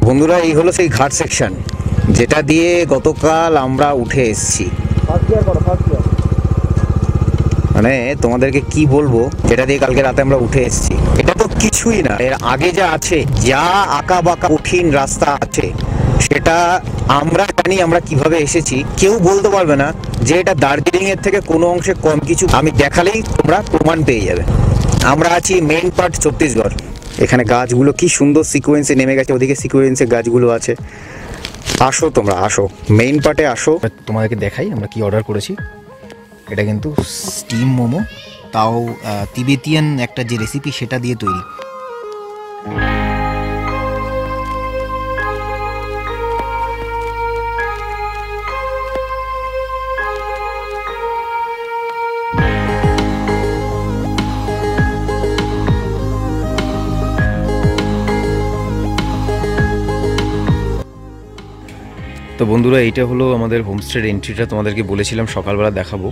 বন্ধুরা, এই হলো সেই ঘাট সেকশন যেটা দিয়ে গতকাল আমরা উঠে এসেছি। মানে তোমাদেরকে কি বলবো, যেটা দিয়ে কালকে রাতে আমরা উঠে এসেছি, এটা তো কিছুই না। এর আগে যা আছে, যা আঁকা বাঁকা কঠিন রাস্তা আছে, সেটা আমরা জানি আমরা কিভাবে এসেছি। কেউ বলতে পারবে না যে এটা দার্জিলিং এর থেকে কোনো অংশে কম কিছু। আমি দেখালেই তোমরা প্রমাণ পেয়ে যাবে। আমরা আছি মেইন পার্ট ছত্তিশগড়। এখানে গাছগুলো কি সুন্দর সিকোয়েন্সে নেমে গেছে, ওদিকে সিকোয়েন্সে গাছগুলো আছে। আসো তোমরা, আসো মেইন পার্টে আসো। তোমাদেরকে দেখাই আমরা কি অর্ডার করেছি। এটা কিন্তু স্টিম মোমো, তাও তিবেতিয়ান একটা যে রেসিপি সেটা দিয়ে তৈরি। তো বন্ধুরা, এইটা হলো আমাদের হোমস্টের এন্ট্রিটা। তোমাদেরকে বলেছিলাম সকালবেলা দেখাবো।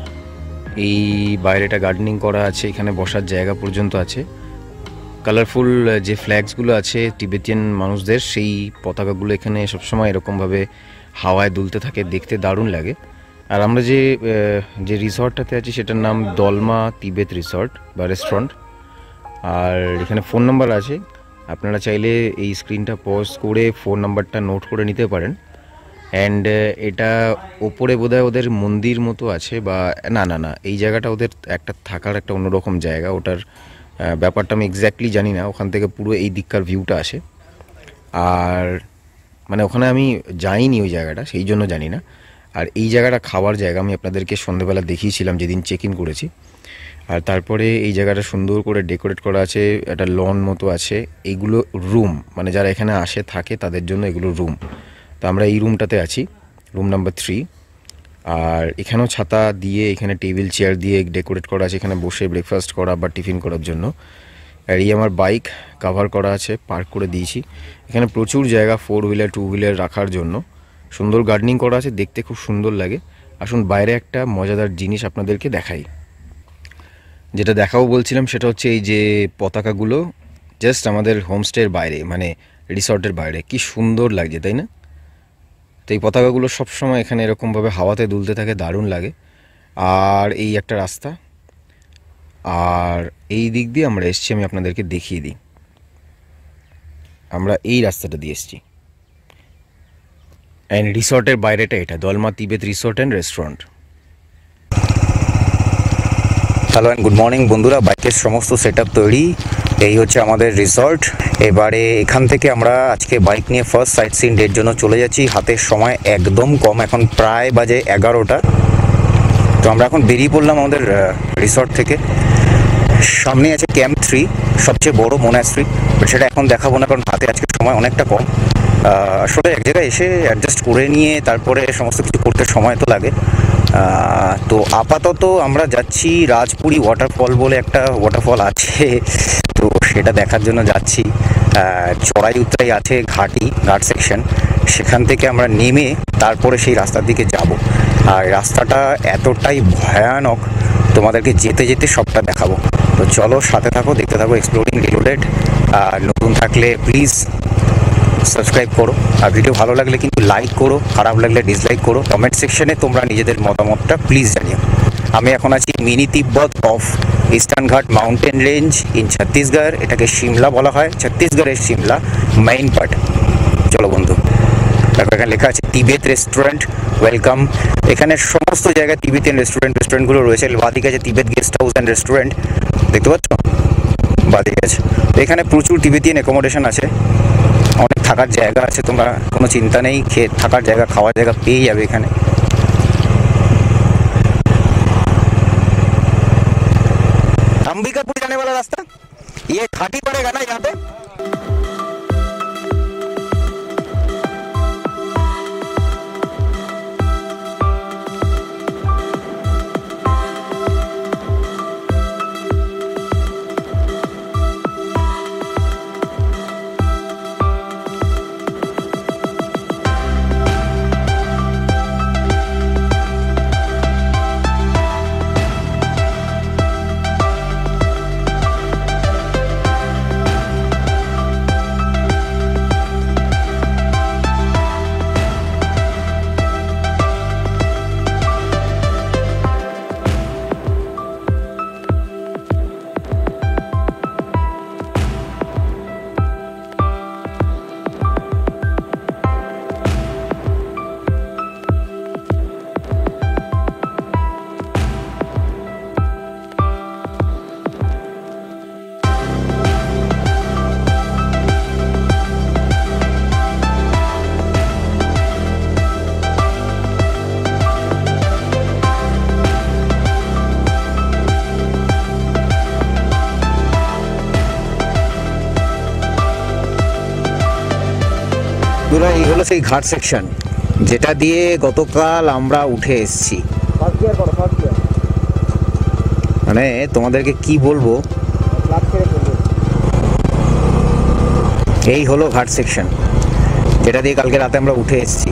এই বাইরেটা গার্ডেনিং করা আছে, এখানে বসার জায়গা পর্যন্ত আছে। কালারফুল যে ফ্ল্যাগসগুলো আছে তিবেতিয়ান মানুষদের, সেই পতাকাগুলো এখানে সবসময় এরকমভাবে হাওয়ায় দুলতে থাকে, দেখতে দারুণ লাগে। আর আমরা যে রিসর্টটাতে আছি সেটার নাম দলমা তিবেত রিসর্ট বা রেস্টুরেন্ট। আর এখানে ফোন নাম্বার আছে, আপনারা চাইলে এই স্ক্রিনটা পজ করে ফোন নাম্বারটা নোট করে নিতে পারেন। অ্যান্ড এটা ওপরে বোধহয় ওদের মন্দির মতো আছে, বা না, এই জায়গাটা ওদের একটা থাকার একটা অন্যরকম জায়গা। ওটার ব্যাপারটা আমি এক্স্যাক্টলি জানি না। ওখান থেকে পুরো এই দিককার ভিউটা আসে। আর মানে ওখানে আমি যাইনি ওই জায়গাটা, সেই জন্য জানি না। আর এই জায়গাটা খাওয়ার জায়গা, আমি আপনাদেরকে সন্ধ্যেবেলা দেখিয়েছিলাম যেদিন চেক ইন করেছি। আর তারপরে এই জায়গাটা সুন্দর করে ডেকোরেট করা আছে, একটা লন মতো আছে। এইগুলো রুম, মানে যারা এখানে আসে থাকে তাদের জন্য এগুলো রুম। তো আমরা এই রুমটাতে আছি, রুম নাম্বার 3। আর এখানেও ছাতা দিয়ে, এখানে টেবিল চেয়ার দিয়ে ডেকোরেট করা আছে, এখানে বসে ব্রেকফাস্ট করা বা টিফিন করার জন্য। আর এই আমার বাইক কাভার করা আছে, পার্ক করে দিয়েছি। এখানে প্রচুর জায়গা 4 হুইলার 2 হুইলার রাখার জন্য। সুন্দর গার্ডেনিং করা আছে, দেখতে খুব সুন্দর লাগে। আসুন বাইরে একটা মজাদার জিনিস আপনাদেরকে দেখাই। যেটা দেখাবো বলছিলাম সেটা হচ্ছে এই যে পতাকাগুলো, জাস্ট আমাদের হোমস্টের বাইরে, মানে রিসর্টের বাইরে। কি সুন্দর লাগছে, তাই না? তো এই পতাকাগুলো সবসময় এখানে এরকমভাবে হাওয়াতে দুলতে থাকে, দারুণ লাগে। আর এই একটা রাস্তা, আর এই দিক দিয়ে আমরা এসছি, আমি আপনাদেরকে দেখিয়ে দিই। আমরা এই রাস্তাটা দিয়ে এসছি। অ্যান্ড রিসর্টের বাইরেটা এটা Dalma Tibet resort and restaurant. Hello and good morning বন্ধুরা, বাইকের সমস্ত সেট আপ তৈরি। এই হচ্ছে আমাদের রিসর্ট। এবারে এখান থেকে আমরা আজকে বাইক নিয়ে ফার্স্ট সাইট সিন ডের জন্য চলে যাচ্ছি। হাতের সময় একদম কম, এখন প্রায় বাজে 11টা। তো আমরা এখন বেরিয়ে পড়লাম আমাদের রিসর্ট থেকে। সামনে আছে ক্যাম্প 3, সবচেয়ে বড় মোনাস্ট্রি, বাট সেটা এখন দেখাবো না কারণ হাতে আজকে সময় অনেকটা কম। আসলে এক জায়গায় এসে অ্যাডজাস্ট করে নিয়ে তারপরে সমস্ত কিছু করতে সময় তো লাগে। তো আপাতত আমরা যাচ্ছি রাজপুরি ওয়াটারফল বলে একটা ওয়াটারফল আছে, তো সেটা দেখার জন্য যাচ্ছি। চড়াই উতরাই আছে, ঘাট সেকশন, সেখান থেকে আমরা নেমে তারপরে সেই রাস্তার দিকে যাব। আর রাস্তাটা এতটাই ভয়ানক, তোমাদেরকে যেতে যেতে সবটা দেখাবো। তো চলো সাথে থাকো, দেখতে থাকো এক্সপ্লোরিং রিলোডেড। আর নতুন থাকলে প্লিজ সাবস্ক্রাইব করো, আর ভিডিও ভালো লাগলে কিন্তু লাইক করো, খারাপ লাগলে ডিসলাইক করো। কমেন্ট সেকশনে তোমরা নিজেদের মতামতটা প্লিজ জানিও। আমি এখন আছি মিনি তিব্বত অফ ইস্টার্ন ঘাট মাউন্টেন রেঞ্জ ইন ছত্তিশগড়। এটাকে সিমলা বলা হয়, ছত্তিশগড়ের সিমলা মেইন পার্ট। চলো বন্ধু, এখানে লেখা আছে তিবেত রেস্টুরেন্ট ওয়েলকাম। এখানে সমস্ত জায়গায় তিবেতিয়ান রেস্টুরেন্টগুলো রয়েছে। বাদিকে আছে তিবেত গেস্ট হাউস অ্যান্ড রেস্টুরেন্ট, দেখতে পাচ্ছ বাদিকে আছে। এখানে প্রচুর তিবেতিয়ান অ্যাকোমোডেশন আছে, অনেক থাকার জায়গা আছে, তোমরা কোনো চিন্তা নেই, থাকার জায়গা খাওয়ার জায়গা পেয়ে যাবে এখানে। अंबिकापुर जाने वाला रास्ता ये घाटी पड़ेगा ना यहाँ पे। বন্ধুরা এই হলো সেই ঘাট সেকশন যেটা দিয়ে গতকাল আমরা উঠে এসেছি। মানে তোমাদেরকে কি বলবো, এই হলো ঘাট সেকশন যেটা দিয়ে কালকে রাতে আমরা উঠে এসেছি।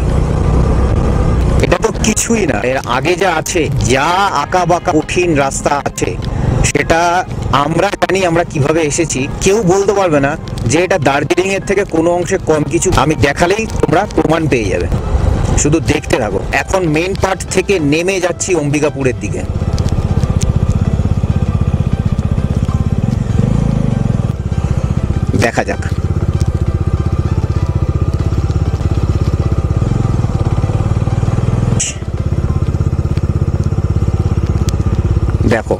এটা তো কিছুই না, এর আগে যা আছে, যা আঁকা বাঁকা কঠিন রাস্তা আছে সেটা আমরা জানি আমরা কিভাবে এসেছি। কেউ বলতে পারবে না যে এটা দার্জিলিং এর থেকে কোনো অংশে কম কিছু। আমি দেখালেই তোমরা প্রমাণ পেয়ে যাবে, শুধু দেখতে থাকো। এখন মেইন পার্ট থেকে নেমে যাচ্ছি অম্বিকাপুরের দিকে। দেখা যাক। দেখো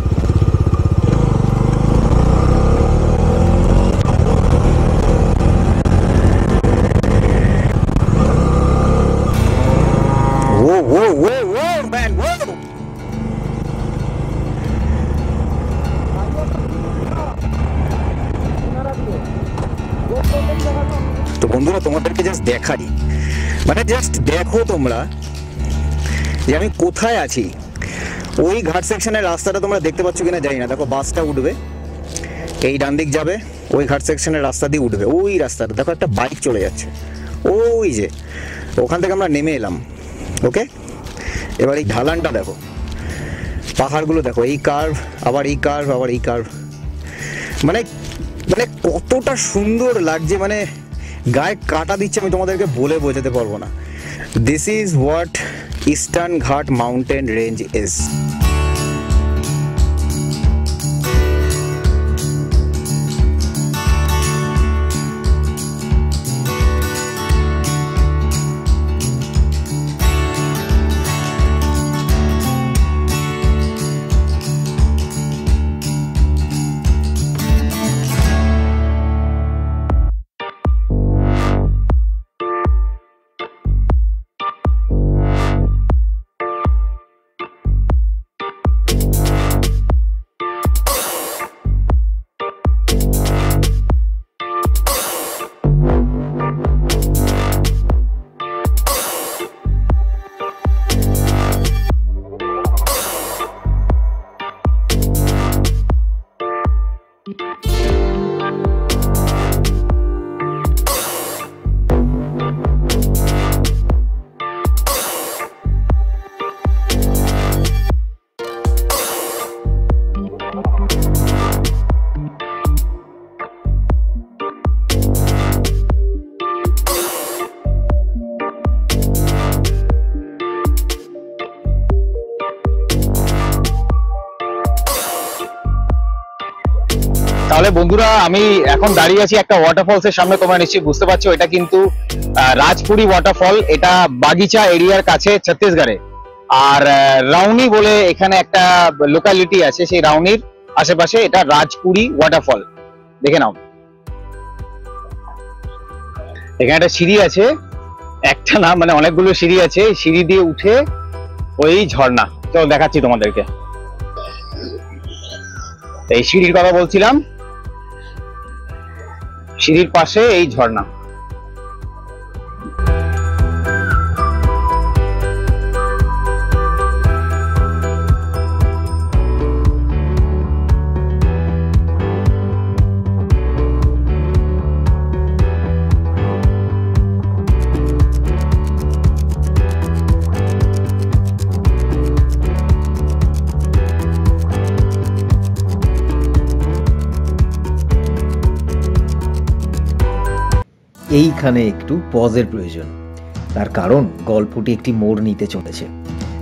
তো বন্ধুরা তোমাদেরকে জাস্ট দেখাই, মানে জাস্ট দেখো তোমরা যে আমি কোথায় আছি। ওই ঘাট সেকশনের রাস্তাটা তোমরা দেখতে পাচ্ছ কিনা জানি না। দেখো বাসটা উঠবে, এই ডান দিক যাবে, ওই ঘাট সেকশনের রাস্তা দিয়ে উঠবে। ওই রাস্তাটা দেখো, একটা বাইক চলে যাচ্ছে ওই যে, ওখান থেকে আমরা নেমে এলাম। ওকে, এবার এই ঢালানটা দেখো, পাহাড়গুলো দেখো, এই কার্ভ, আবার এই কার্ভ, আবার এই কার্ভ, মানে মানে কতটা সুন্দর লাগছে, মানে গায়ে কাটা দিচ্ছে। আমি তোমাদেরকে বলে বোঝাতে পারবো না। দিস ইজ হোয়াট ইস্টার্ন ঘাট মাউন্টেন রেঞ্জ ইজ। তাহলে বন্ধুরা আমি এখন দাঁড়িয়ে আছি একটা ওয়াটারফলস এর সামনে। তোমরা নিশ্চয়ই বুঝতে পারছো এটা কিন্তু রাজপুরি ওয়াটারফল। এটা বাগিচা এরিয়ার কাছে ছত্তিশগড়ে। আর রাউনি বলে এখানে একটা লোকালিটি আছে, সেই রাউনির আশেপাশে এটা রাজপুরি ওয়াটারফল। দেখে নাও, এখানে একটা সিঁড়ি আছে, একটা না মানে অনেকগুলো সিঁড়ি আছে। সিঁড়ি দিয়ে উঠে ওই ঝর্ণা, চলো দেখাচ্ছি তোমাদেরকে। এই সিঁড়ির কথা বলছিলাম, সিঁড়ির পাশে এই ঝর্ণা। এইখানে একটু পজের প্রয়োজন, তার কারণ গল্পটি একটি মোড় নিতে চলেছে।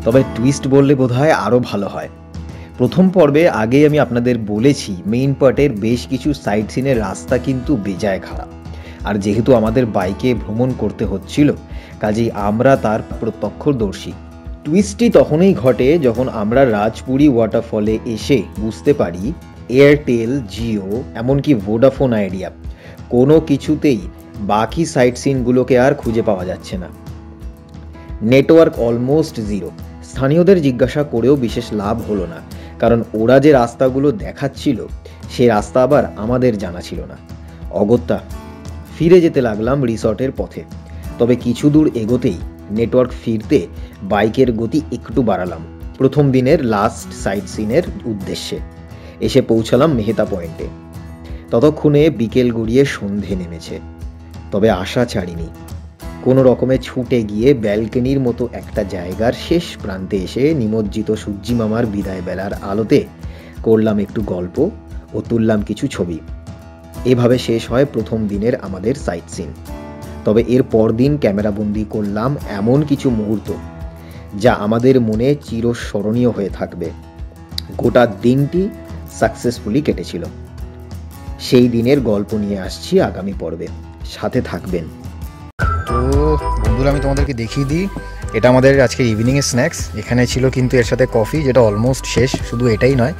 তবে টুইস্ট বললে বোধহয় আরও ভালো হয়। প্রথম পর্বে আগেই আমি আপনাদের বলেছি মেইন পার্টের বেশ কিছু সাইট সিনের রাস্তা কিন্তু বেজায় খারাপ। আর যেহেতু আমাদের বাইকে ভ্রমণ করতে হচ্ছিল, কাজেই আমরা তার প্রত্যক্ষদর্শী। টুইস্টটি তখনই ঘটে যখন আমরা রাজপুরি ওয়াটারফলে এসে বুঝতে পারি এয়ারটেল, জিও, এমনকি ভোডাফোন আইডিয়া কোনো কিছুতেই বাকি সাইট সিনগুলোকে আর খুঁজে পাওয়া যাচ্ছে না। Network almost zero. স্থানীয়দের জিজ্ঞাসা করেও বিশেষ লাভ হলো না, কারণ ওরা যে রাস্তাগুলো দেখাচ্ছিল সে রাস্তা আবার আমাদের জানা ছিল না। অগত্যা ফিরে যেতে লাগলাম রিসর্টের পথে। তবে কিছু দূর এগোতেই নেটওয়ার্ক ফিরতে বাইকের গতি একটু বাড়ালাম প্রথম দিনের লাস্ট সাইট সিনের উদ্দেশ্যে। এসে পৌঁছালাম মেহতা পয়েন্টে। ততক্ষণে বিকেল গড়িয়ে সন্ধে নেমেছে, তবে আশা ছাড়িনি। কোনো রকমে ছুটে গিয়ে ব্যালকনির মতো একটা জায়গার শেষ প্রান্তে এসে নিমজ্জিত সূর্যি মামার বিদায় বেলার আলোতে করলাম একটু গল্প ও তুললাম কিছু ছবি। এভাবে শেষ হয় প্রথম দিনের আমাদের সাইট সিন। তবে এর পরদিন ক্যামেরাবন্দি করলাম এমন কিছু মুহূর্ত যা আমাদের মনে চিরস্মরণীয় হয়ে থাকবে। গোটা দিনটি সাকসেসফুলি কেটেছিল। সেই দিনের গল্প নিয়ে আসছি আগামী পর্বে, সাথে থাকবেন। তো বন্ধুরা আমি তোমাদেরকে দেখিয়ে দিই, এটা আমাদের আজকে ইভিনিংয়ের স্ন্যাক্স। এখানে ছিল কিন্তু এর সাথে কফি, যেটা অলমোস্ট শেষ। শুধু এটাই নয়,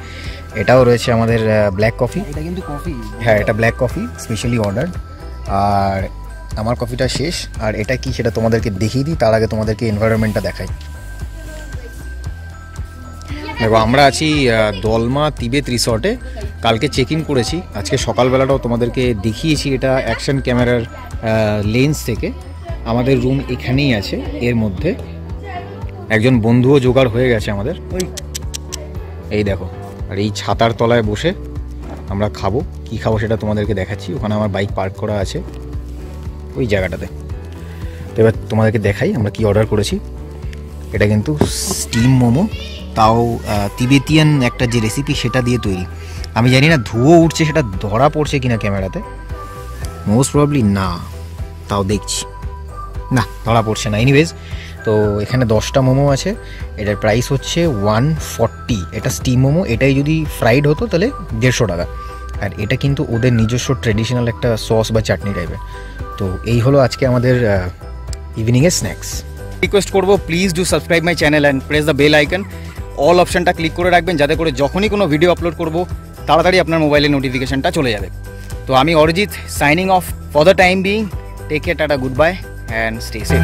এটাও রয়েছে আমাদের ব্ল্যাক কফি। এটা কিন্তু কফি, হ্যাঁ এটা ব্ল্যাক কফি, স্পেশালি অর্ডার। আর আমার কফিটা শেষ। আর এটা কি সেটা তোমাদেরকে দেখিয়ে দিই, তার আগে তোমাদেরকে এনভায়রনমেন্টটা দেখাই। দেখো আমরা আছি দলমা তিবেত রিসর্টে। কালকে চেক ইন করেছি, আজকে সকালবেলাটাও তোমাদেরকে দেখিয়েছি এটা অ্যাকশন ক্যামেরার লেন্স থেকে। আমাদের রুম এখানেই আছে, এর মধ্যে একজন বন্ধুও জোগাড় হয়ে গেছে আমাদের। এই দেখো, আর এই ছাতার তলায় বসে আমরা খাবো। কি খাবো সেটা তোমাদেরকে দেখাচ্ছি। ওখানে আমার বাইক পার্ক করা আছে ওই জায়গাটাতে। তো এবার তোমাদেরকে দেখাই আমরা কি অর্ডার করেছি। এটা কিন্তু স্টিম মোমো, তাও তিবেতিয়ান একটা যে রেসিপি সেটা দিয়ে তৈরি। আমি জানি না ধুয়ো উঠছে সেটা ধরা পড়ছে কিনা ক্যামেরাতে, মোস্ট প্রবাবলি না, তাও দেখছি না ধরা পড়ছে না। এনিওয়েজ, তো এখানে 10টা মোমো আছে, এটার প্রাইস হচ্ছে 140। এটা স্টিম মোমো, এটাই যদি ফ্রাইড হতো তাহলে 150 টাকা। আর এটা কিন্তু ওদের নিজস্ব ট্রেডিশনাল একটা সস বা চাটনি টাইপের। তো এই হলো আজকে আমাদের ইভিনিংয়ের স্ন্যাক্স। রিকোয়েস্ট করবো, please do subscribe my channel and press the bell icon. All অপশানটা ক্লিক করে রাখবেন, যাতে করে যখনই কোনো ভিডিও আপলোড করব তাড়াতাড়ি আপনার মোবাইলে নোটিফিকেশনটা চলে যাবে। তো আমি Arijit, signing off for the time being. Take care, tata, goodbye and stay safe.